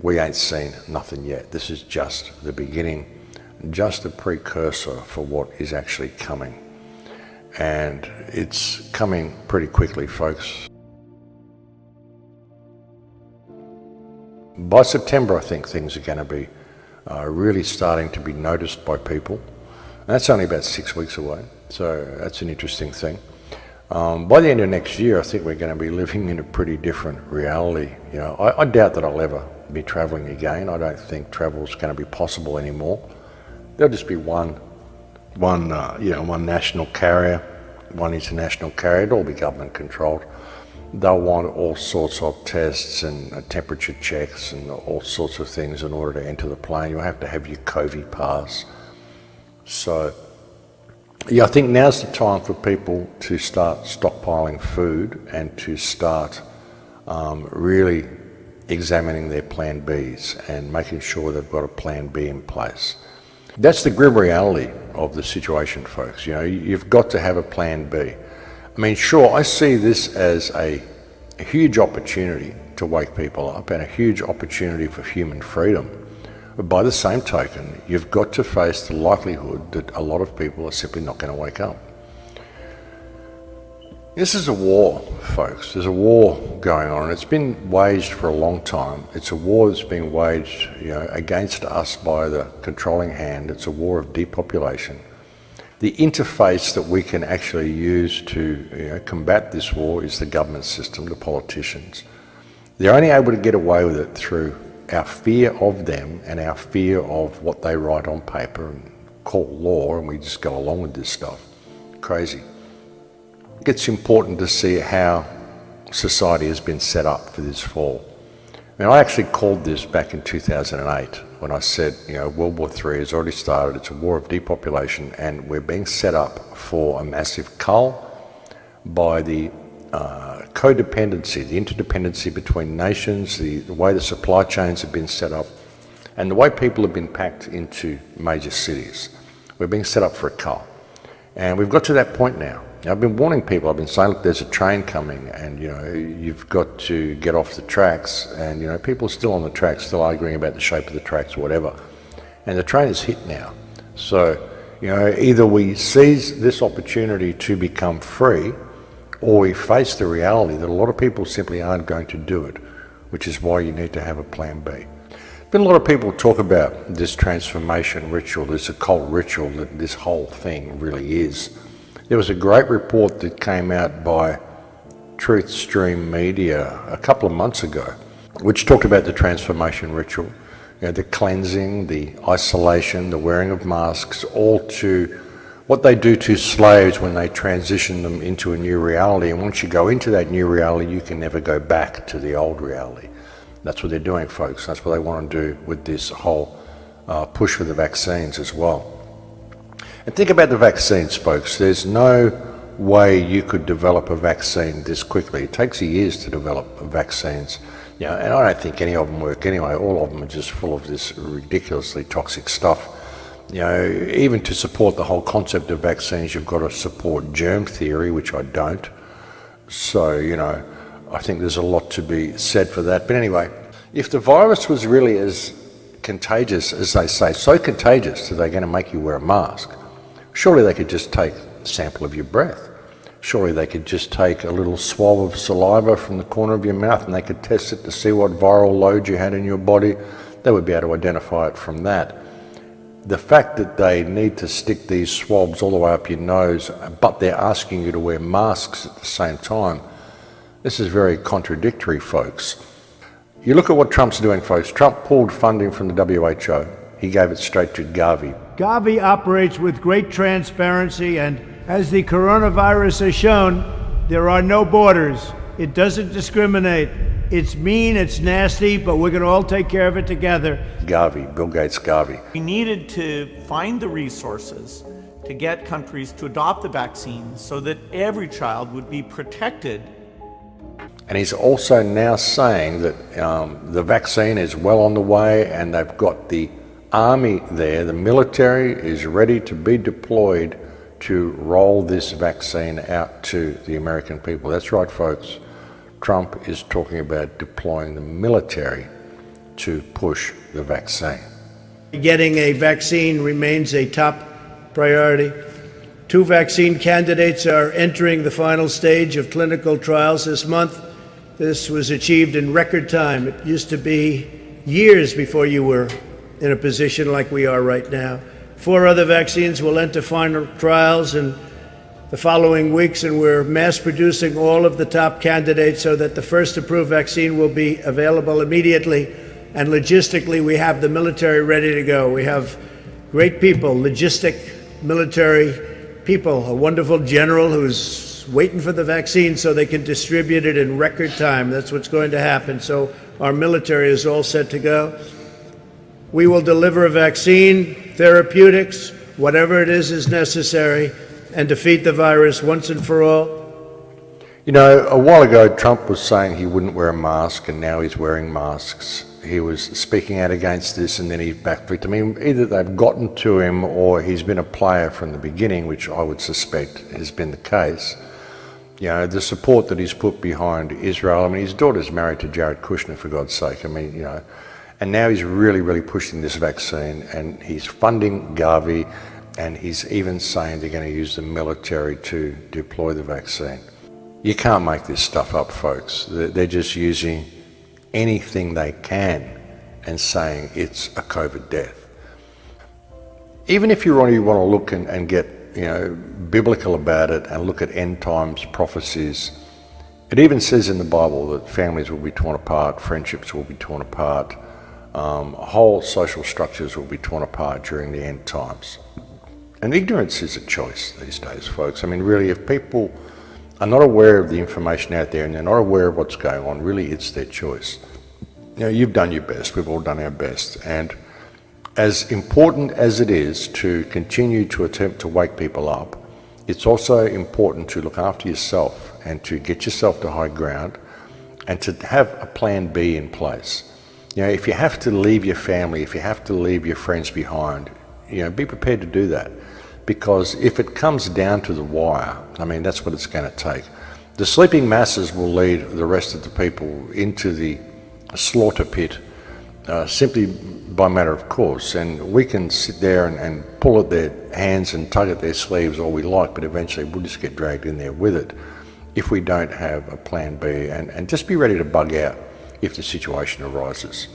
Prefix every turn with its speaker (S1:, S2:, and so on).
S1: we ain't seen nothing yet. This is just the beginning, just a precursor for what is actually coming. And it's coming pretty quickly, folks. By September, I think things are going to be really starting to be noticed by people. And that's only about 6 weeks away, so that's an interesting thing. By the end of next year, I think we're going to be living in a pretty different reality. You know, I doubt that I'll ever be travelling again. I don't think travel's going to be possible anymore. There'll just be one national carrier, one international carrier. It'll all be government controlled. They'll want all sorts of tests and temperature checks and all sorts of things in order to enter the plane. You'll have to have your COVID pass. So, yeah, I think now's the time for people to start stockpiling food and to start really examining their plan Bs and making sure they've got a plan B in place. That's the grim reality of the situation, folks. You know, you've got to have a plan B. I mean, sure, I see this as a huge opportunity to wake people up and a huge opportunity for human freedom. But by the same token, you've got to face the likelihood that a lot of people are simply not going to wake up. This is a war, folks. There's a war going on, and it's been waged for a long time. It's a war that's being waged, against us by the controlling hand. It's a war of depopulation. The interface that we can actually use to combat this war is the government system, the politicians. They're only able to get away with it through our fear of them and our fear of what they write on paper and call law, and we just go along with this stuff. Crazy. It's important to see how society has been set up for this fall. I mean, I actually called this back in 2008 when I said, World War III has already started. It's a war of depopulation, and we're being set up for a massive cull by the codependency, the interdependency between nations, the way the supply chains have been set up, and the way people have been packed into major cities. We're being set up for a cull. And we've got to that point now. I've been warning people. I've been saying, look, there's a train coming, and you've got to get off the tracks. And people are still on the tracks, still arguing about the shape of the tracks or whatever. And the train is hit now. So either we seize this opportunity to become free, or we face the reality that a lot of people simply aren't going to do it, which is why you need to have a plan B. There's been a lot of people talk about this transformation ritual, this occult ritual that this whole thing really is. There was a great report that came out by Truth Stream Media a couple of months ago, which talked about the transformation ritual, the cleansing, the isolation, the wearing of masks, all to what they do to slaves when they transition them into a new reality. And once you go into that new reality, you can never go back to the old reality. That's what they're doing, folks. That's what they want to do with this whole push for the vaccines as well. And think about the vaccines, folks. There's no way you could develop a vaccine this quickly. It takes years to develop vaccines. And I don't think any of them work anyway. All of them are just full of this ridiculously toxic stuff. Even to support the whole concept of vaccines, you've got to support germ theory, which I don't. So, I think there's a lot to be said for that. But anyway, if the virus was really as contagious as they say, so contagious that they're going to make you wear a mask, surely they could just take a sample of your breath. Surely they could just take a little swab of saliva from the corner of your mouth and they could test it to see what viral load you had in your body. They would be able to identify it from that. The fact that they need to stick these swabs all the way up your nose, but they're asking you to wear masks at the same time, this is very contradictory, folks. You look at what Trump's doing, folks. Trump pulled funding from the WHO. He gave it straight to Gavi.
S2: Gavi operates with great transparency, and as the coronavirus has shown, there are no borders. It doesn't discriminate. It's mean, it's nasty, but we're going to all take care of it together.
S1: Gavi, Bill Gates' Gavi.
S3: We needed to find the resources to get countries to adopt the vaccine so that every child would be protected.
S1: And he's also now saying that the vaccine is well on the way and they've got the army there, the military is ready to be deployed to roll this vaccine out to the American people. That's right, folks. Trump is talking about deploying the military to push the vaccine.
S2: Getting a vaccine remains a top priority. 2 vaccine candidates are entering the final stage of clinical trials this month. This was achieved in record time. It used to be years before you were in a position like we are right now. 4 other vaccines will enter final trials in the following weeks, and we're mass producing all of the top candidates so that the first approved vaccine will be available immediately. And logistically, we have the military ready to go. We have great people, logistic military people, a wonderful general who's waiting for the vaccine so they can distribute it in record time. That's what's going to happen. So our military is all set to go. We will deliver a vaccine, therapeutics, whatever it is necessary, and defeat the virus once and for all.
S1: You know, a while ago, Trump was saying he wouldn't wear a mask, and now he's wearing masks. He was speaking out against this, and then he backtracked. I mean, either they've gotten to him or he's been a player from the beginning, which I would suspect has been the case. You know, the support that he's put behind Israel. I mean, his daughter's married to Jared Kushner, for God's sake. I mean, you know, and now he's really pushing this vaccine, and he's funding Garvey, and he's even saying they're going to use the military to deploy the vaccine. You can't make this stuff up, folks. They're just using anything they can and saying it's a COVID death. Even if you really want to look and get, you know, biblical about it and look at end times prophecies, it even says in the Bible that families will be torn apart, friendships will be torn apart, whole social structures will be torn apart during the end times. And ignorance is a choice these days, folks. I mean, really, if people are not aware of the information out there and they're not aware of what's going on, really it's their choice. You know, you've done your best, we've all done our best, and as important as it is to continue to attempt to wake people up, it's also important to look after yourself and to get yourself to high ground and to have a plan B in place. You know, if you have to leave your family, if you have to leave your friends behind, you know, be prepared to do that. Because if it comes down to the wire, I mean, that's what it's going to take. The sleeping masses will lead the rest of the people into the slaughter pit simply by matter of course. And we can sit there and pull at their hands and tug at their sleeves all we like, but eventually we'll just get dragged in there with it if we don't have a plan B, and just be ready to bug out if the situation arises.